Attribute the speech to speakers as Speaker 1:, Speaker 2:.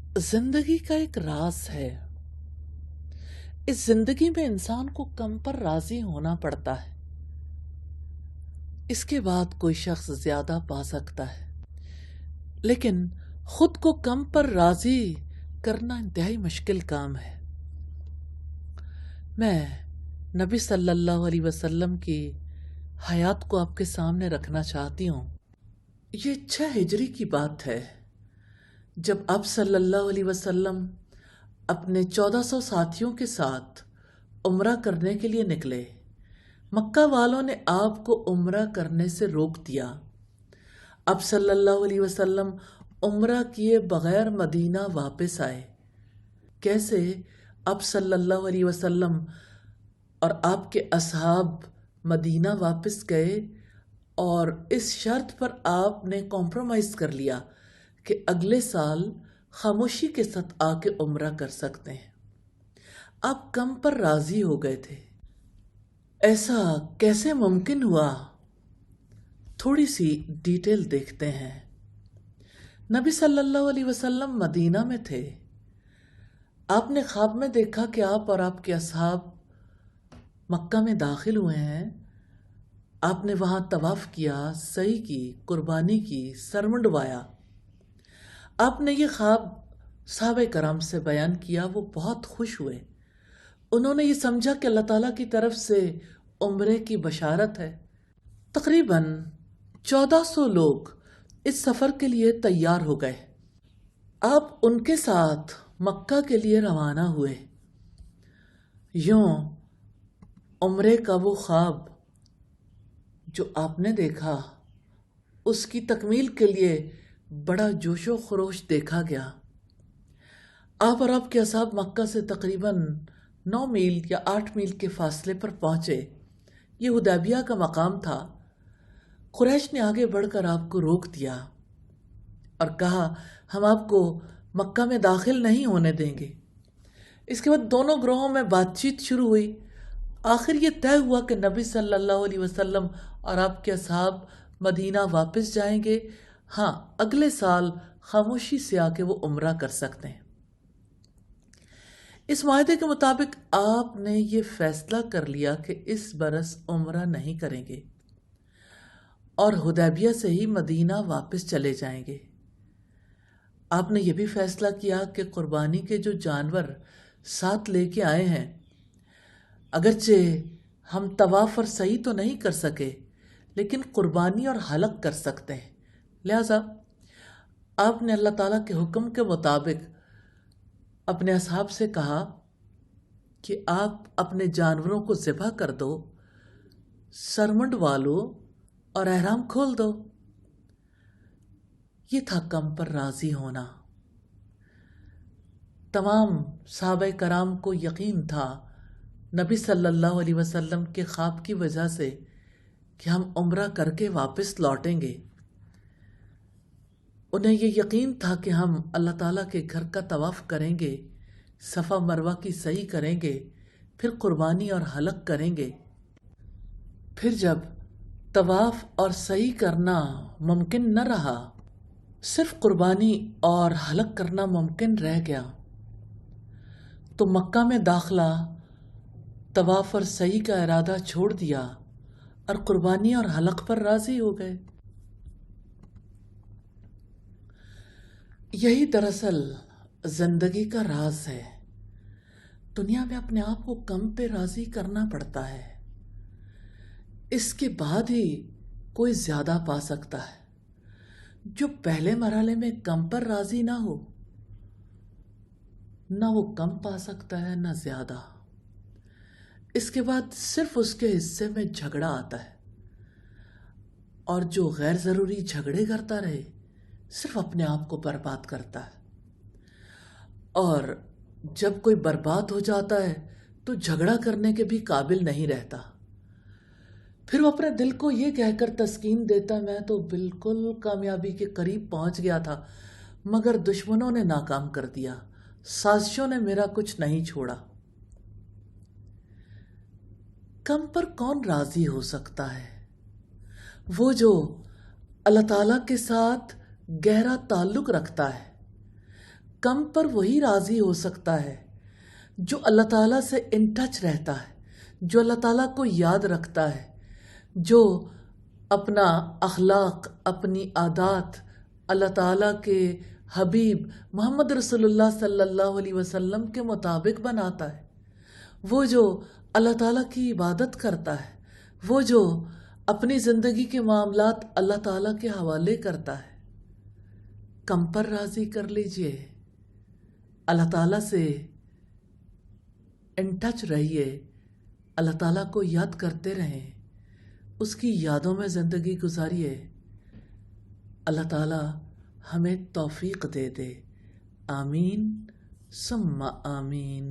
Speaker 1: जिंदगी का एक राज है। इस जिंदगी में इंसान को कम पर राजी होना पड़ता है। इसके बाद कोई शख्स ज्यादा पा सकता है, लेकिन खुद को कम पर राजी करना इंतहाई मुश्किल काम है। मैं नबी सल्लल्लाहु अलैहि वसल्लम की हयात को आपके सामने रखना चाहती हूँ। ये 6 हिजरी की बात है, जब आप सल्लल्लाहु अलैहि वसल्लम अपने 1400 साथियों के साथ उम्रा करने के लिए निकले। मक्का वालों ने आपको उम्रा करने से रोक दिया। आप सल्लल्लाहु अलैहि वसल्लम उम्रा किए बगैर मदीना वापस आए। कैसे? आप सल्लल्लाहु अलैहि वसल्लम और आपके असहाब मदीना वापस गए और इस शर्त पर आपने कॉम्प्रोमाइज़ कर लिया कि अगले साल खामोशी के साथ आके उम्रा कर सकते हैं। आप कम पर राजी हो गए थे। ऐसा कैसे मुमकिन हुआ? थोड़ी सी डिटेल देखते हैं। नबी सल्लल्लाहु अलैहि वसल्लम मदीना में थे। आपने ख्वाब में देखा कि आप और आपके असहाब मक्का में दाखिल हुए हैं। आपने वहां तवाफ किया, सई की, कुर्बानी की, सर मुंडवाया। आपने ये ख्वाब साहबे कराम से बयान किया। वो बहुत खुश हुए। उन्होंने ये समझा कि अल्लाह ताला की तरफ से उम्रे की बशारत है। तकरीबन 1400 लोग इस सफ़र के लिए तैयार हो गए। आप उनके साथ मक्का के लिए रवाना हुए। यूं उम्रे का वो ख्वाब जो आपने देखा, उसकी तकमील के लिए बड़ा जोशो खरोश देखा गया। आप और आपके असहाब मक्का से तकरीबन 9 मील या 8 मील के फासले पर पहुंचे। ये हुदैबिया का मकाम था। कुरैश ने आगे बढ़कर आपको रोक दिया और कहा, हम आपको मक्का में दाखिल नहीं होने देंगे। इसके बाद दोनों ग्रोहों में बातचीत शुरू हुई। आखिर ये तय हुआ कि नबी सल्लल्लाहु अलैहि वसल्लम और आपके असहाब मदीना वापस जाएंगे। हाँ, अगले साल खामोशी से आके वो उम्रा कर सकते हैं। इस माहदे के मुताबिक आपने ये फैसला कर लिया कि इस बरस उम्रा नहीं करेंगे और हुदैबिया से ही मदीना वापस चले जाएंगे। आपने ये भी फैसला किया कि कुर्बानी के जो जानवर साथ लेके आए हैं, अगरचे हम तवाफ और सही तो नहीं कर सके, लेकिन कुर्बानी और हलक कर सकते हैं। लिहाजा आपने अल्लाह ताला के हुक्म के मुताबिक अपने असहाब से कहा कि आप अपने जानवरों को ज़िबा कर दो, सरमुंड वालो और एहराम खोल दो। ये था कम पर राजी होना। तमाम सहाबा कराम को यकीन था नबी सल्लल्लाहु अलैहि वसल्लम के ख्वाब की वजह से कि हम उम्रा करके वापस लौटेंगे। उन्हें ये यकीन था कि हम अल्लाह ताला के घर का तवाफ़ करेंगे, सफ़ा मरवा की सही करेंगे, फिर कुर्बानी और हलक करेंगे। फिर जब तवाफ़ और सही करना मुमकिन न रहा, सिर्फ कुर्बानी और हलक करना मुमकिन रह गया, तो मक्का में दाखिला, तवाफ़ और सही का इरादा छोड़ दिया और कुर्बानी और हलक पर राज़ी हो गए। यही दरअसल जिंदगी का राज है। दुनिया में अपने आप को कम पे राजी करना पड़ता है। इसके बाद ही कोई ज्यादा पा सकता है। जो पहले मरहले में कम पर राजी ना हो, ना वो कम पा सकता है ना ज्यादा। इसके बाद सिर्फ उसके हिस्से में झगड़ा आता है, और जो गैर जरूरी झगड़े करता रहे सिर्फ अपने आप को बर्बाद करता है। और जब कोई बर्बाद हो जाता है तो झगड़ा करने के भी काबिल नहीं रहता। फिर वो अपने दिल को ये कहकर तस्कीन देता, मैं तो बिल्कुल कामयाबी के करीब पहुंच गया था, मगर दुश्मनों ने नाकाम कर दिया, साजिशों ने मेरा कुछ नहीं छोड़ा। कम पर कौन राजी हो सकता है? वो जो अल्लाह ताला के साथ गहरा ताल्लुक रखता है, کم پر وہی راضی ہو سکتا ہے جو اللہ تعالیٰ سے ان ٹچ رہتا ہے، جو اللہ تعالیٰ کو یاد رکھتا ہے، جو اپنا اخلاق، اپنی عادات اللہ تعالیٰ کے حبیب محمد رسول اللہ صلی اللہ علیہ وسلم کے مطابق بناتا ہے، وہ جو اللہ تعالیٰ کی عبادت کرتا ہے، وہ جو اپنی زندگی کے معاملات اللہ تعالیٰ کے حوالے کرتا ہے۔ کم پر راضی کر لیجئے، اللہ تعالیٰ سے ان ٹچ رہیے، اللہ تعالیٰ کو یاد کرتے رہیں، اس کی یادوں میں زندگی گزاریے۔ اللہ تعالیٰ ہمیں توفیق دے دے، آمین ثم آمین۔